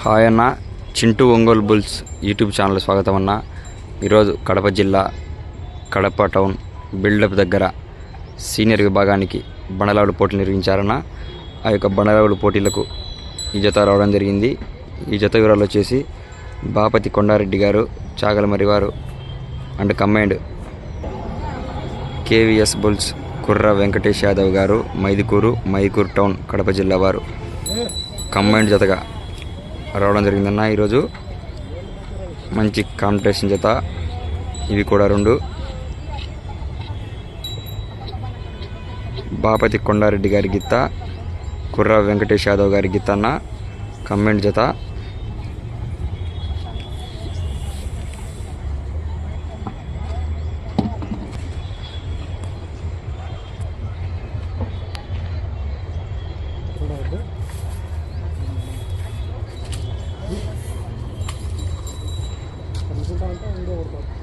Hi అన్న, Chintu Ongole bulls YouTube channel స్వాగతం అన్న. ఈరోజు కడప జిల్లా కడప టౌన్ బిల్డప్ దగ్గర సీనియర్ విభాగానికి బండలావుడు పోటీలు నిర్వహించారన్న. ఆ యొక్క బండలావుడు పోటీలకు ఈ జత రావడం జరిగింది. ఈ జత వివరాలు వచ్చేసి బాపతి కొండారెడ్డి గారు, చాగలమరి వారు అండ్ కమాండ్ కేవీఎస్ బుల్స్ కుర్ర వెంకటేష్ యాదవ్ గారు, మైదుకూరు టౌన్ కడప జిల్లా వారు కంబైండ్ జతగా రావడం జరిగిందన్న. ఈరోజు మంచి కాంపిటీషన్ జత ఇవి కూడా రెండు. బాపతి కొండారెడ్డి గారి గిత్త, కుర్ర వెంకటేష్ యాదవ్ గారి గిత్త అన్న కంబైండ్ జత. అనుకుంటా అంటే వీడియో కొడతాను.